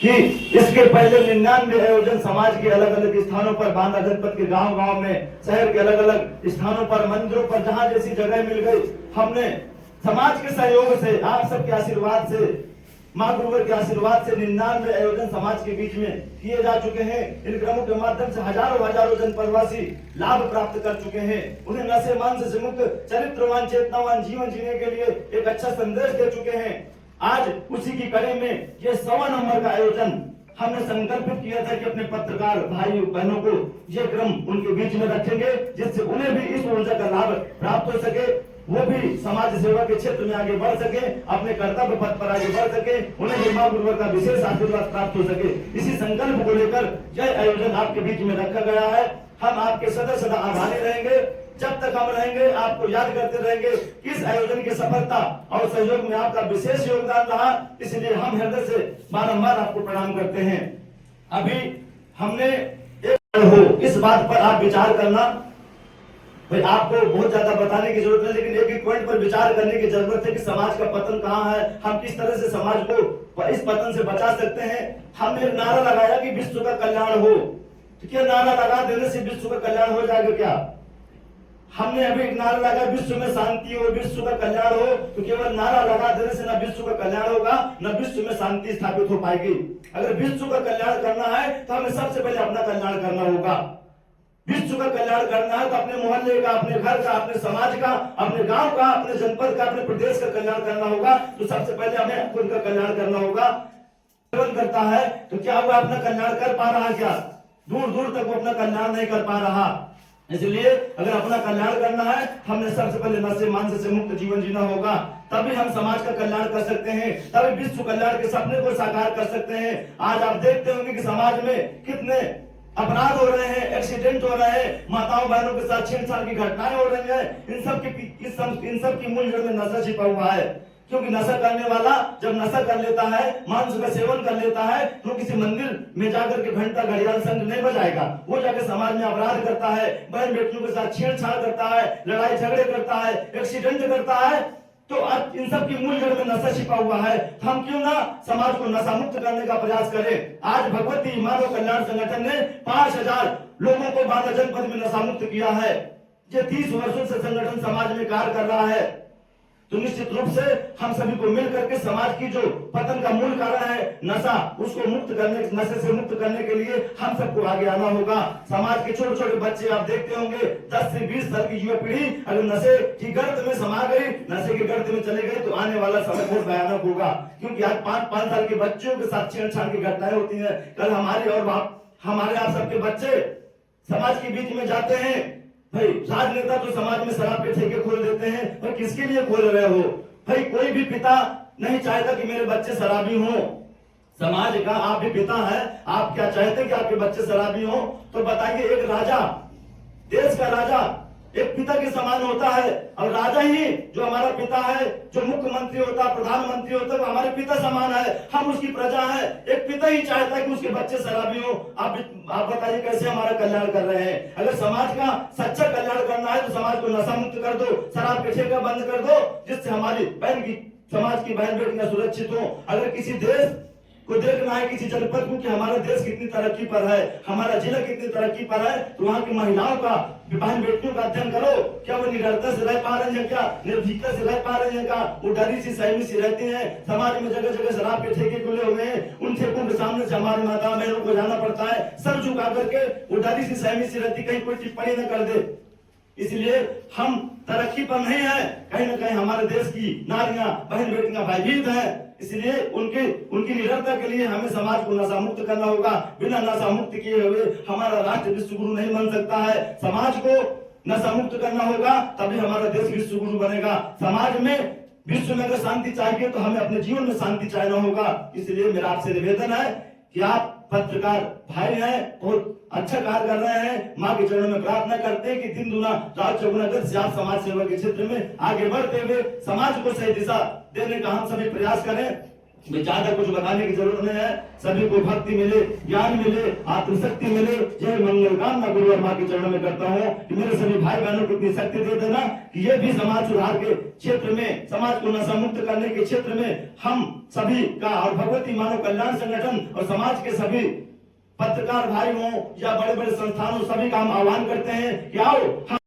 कि इसके पहले 99 आयोजन समाज के अलग अलग स्थानों पर, बांदा जनपद के गांव गांव में, शहर के अलग अलग स्थानों पर, मंदिरों पर, जहां जैसी जगह मिल गई, हमने समाज के सहयोग से, आप सबके आशीर्वाद से, मां गुरुवर के आशीर्वाद से 99 आयोजन समाज के बीच में किए जा चुके हैं। इन क्रमों के माध्यम से हजारों हजारों जनपदवासी लाभ प्राप्त कर चुके हैं। उन्हें नशे मांस से मुक्त, चरित्रवान, चेतनावान जीवन जीने के लिए एक अच्छा संदेश दे चुके हैं। आज उसी की कड़ी में ये 100वां नंबर का आयोजन हमने संकल्पित किया था कि अपने पत्रकार भाइयों बहनों को ये क्रम उनके बीच में रखेंगे, जिससे उन्हें भी इस ऊर्जा का लाभ प्राप्त हो सके, वो भी समाज सेवा के क्षेत्र में आगे बढ़ सके, अपने कर्तव्य पथ पर आगे बढ़ सके, उन्हें भी मां गुरुवर का विशेष आशीर्वाद प्राप्त हो सके। इसी संकल्प को लेकर यह आयोजन आपके बीच में रखा गया है। हम आपके सदा सदा आभारी रहेंगे। जब तक हम रहेंगे आपको याद करते रहेंगे। इस आयोजन की सफलता और सहयोग में आपका विशेष योगदान रहा, इसलिए हम हृदय से बारंबार आपको प्रणाम करते हैं। अभी हमने एक हो इस बात पर आप विचार करना, भाई आपको बहुत ज्यादा बताने की जरूरत है, लेकिन एक एक पॉइंट पर विचार करने की जरूरत है कि समाज का पतन कहाँ है, हम किस तरह से समाज को इस पतन से बचा सकते हैं। हमने एक नारा लगाया कि विश्व का कल्याण हो, तो क्या नारा लगा देने से विश्व का कल्याण हो जाएगा क्या? हमने अभी एक नारा लगा विश्व में शांति हो, विश्व का कल्याण हो, तो केवल नारा लगा देने से न विश्व का कल्याण होगा, न विश्व में शांति स्थापित हो पाएगी। अगर विश्व का कल्याण करना है तो हमें सबसे पहले अपना कल्याण करना होगा। विश्व का कल्याण करना है तो अपने मोहल्ले का, अपने घर का, अपने समाज का, अपने गांव का, अपने जनपद का, अपने प्रदेश का कल्याण करना होगा। तो सबसे पहले हमें खुद का कल्याण करना होगा। करता है तो क्या वो अपना कल्याण कर पा रहा? क्या दूर दूर तक वो अपना कल्याण नहीं कर पा रहा। इसलिए अगर अपना कल्याण करना है, हमने सबसे पहले नशे मांस से मुक्त जीवन जीना होगा, तभी हम समाज का कल्याण कर सकते हैं, तभी विश्व कल्याण के सपने को साकार कर सकते हैं। आज आप देखते होंगे कि समाज में कितने अपराध हो रहे हैं, एक्सीडेंट हो रहे हैं, माताओं बहनों के साथ छेड़छाड़ की घटनाएं हो रही हैं। इन सब की मूल जड़ में नशा छिपा हुआ है। क्योंकि नशा करने वाला जब नशा कर लेता है, मांस का सेवन कर लेता है, तो किसी मंदिर में जाकर के घंटा घड़ियाल संग नहीं बजाएगा, वो जाकर समाज में अपराध करता है, बहन बेटियों के साथ छेड़छाड़ करता है, लड़ाई झगड़े करता है, एक्सीडेंट करता है। तो अब इन सब की मूल जड़ में नशा छिपा हुआ है। हम क्यों ना समाज को नशा मुक्त करने का प्रयास करें। आज भगवती मानव कल्याण संगठन ने 5000 लोगों को बांदा जनपद में नशा मुक्त किया है। ये 30 वर्षों से संगठन समाज में कार्य कर रहा है। तो निश्चित रूप से हम सभी को मिल करके समाज की जो पतन का मूल कारण है नशा, उसको मुक्त करने, नशे से मुक्त करने के लिए हम सबको आगे आना होगा। समाज के छोटे छोटे बच्चे आप देखते होंगे, 10 से 20 साल की युवा पीढ़ी अगर नशे की गर्त में समा गई, नशे की गर्त में चले गई, तो आने वाला समय बहुत भयानक होगा। क्योंकि आज 5-5 साल के बच्चों के साथ छेड़छाड़ की घटनाएं होती है। कल हमारे आप सबके बच्चे समाज के बीच में जाते हैं। भाई राजनेता तो समाज में शराब के ठेके खोल देते हैं, पर किसके लिए खोल रहे हो? भाई कोई भी पिता नहीं चाहता कि मेरे बच्चे शराबी हों। समाज का आप भी पिता है, आप क्या चाहते कि आपके बच्चे शराबी हों? तो बताइए, एक राजा, देश का राजा एक पिता के समान होता है, और राजा ही जो हमारा पिता है, जो मुख्यमंत्री होता है, प्रधानमंत्री होता है, वो हमारे पिता समान है, हम उसकी प्रजा है। एक पिता ही चाहता है कि उसके बच्चे शराबी हो। आप बताइए कैसे हमारा कल्याण कर रहे हैं? अगर समाज का सच्चा कल्याण करना है तो समाज को नशा मुक्त कर दो, शराब के ठेका बंद कर दो, जिससे हमारी समाज की बहन बेटियां सुरक्षित हो। अगर किसी देश को देखना है, किसी जनपद को, कि हमारा देश कितनी तरक्की पर है, हमारा जिला कितनी तरक्की पर है, तो वहाँ की महिलाओं का, बहन बेटियों का अध्ययन करो। क्या वो निडरता से रह पा रही है? क्या निर्भीकता से रह पा रही है? क्या वो डरी सी सहमी सी रहती है? समाज में जगह जगह शराब के ठेके खुले हुए हैं, उन ठेकों के सामने से हमारी माता बहनों को जाना पड़ता है, सर झुका करके। वो डरी सी सहमी सी रहती, कहीं कोई टिप्पणी न कर दे। इसलिए हम तरक्की पर नहीं है, कहीं ना कहीं हमारे देश की नारियां, बहन बेटियां भयभीत हैं। इसलिए उनकी निडरता के लिए हमें समाज को नशा मुक्त करना होगा। बिना नशा मुक्त किए हुए हमारा राष्ट्र विश्व गुरु नहीं बन सकता है। समाज को नशा मुक्त करना होगा, तभी हमारा देश विश्व गुरु बनेगा। समाज में, विश्व में अगर शांति चाहिए तो हमें अपने जीवन में शांति चाहना होगा। इसलिए मेरा आपसे निवेदन है कि आप पत्रकार भाई हैं, बहुत अच्छा कार्य कर रहे हैं। माँ के चरणों में प्रार्थना करते हैं कि दिन दुना रात चौगुना गति से आप समाज सेवा के क्षेत्र में आगे बढ़ते हुए समाज को सही दिशा देने का हम सभी प्रयास करें। में ज्यादा कुछ बताने की जरूरत नहीं है। सभी को भक्ति मिले, ज्ञान मिले, आत्मशक्ति मिले। यह मंगल कामना गुरु और माँ के चरणों में करता हूँ कि मेरे सभी भाई बहनों को इतनी शक्ति दे देना कि ये भी समाज सुधार के क्षेत्र में, समाज को नशा मुक्त करने के क्षेत्र में हम सभी का और भगवती मानव कल्याण संगठन और समाज के सभी पत्रकार भाई हों या बड़े बड़े संस्थानों, सभी का हम आह्वान करते हैं कि आओ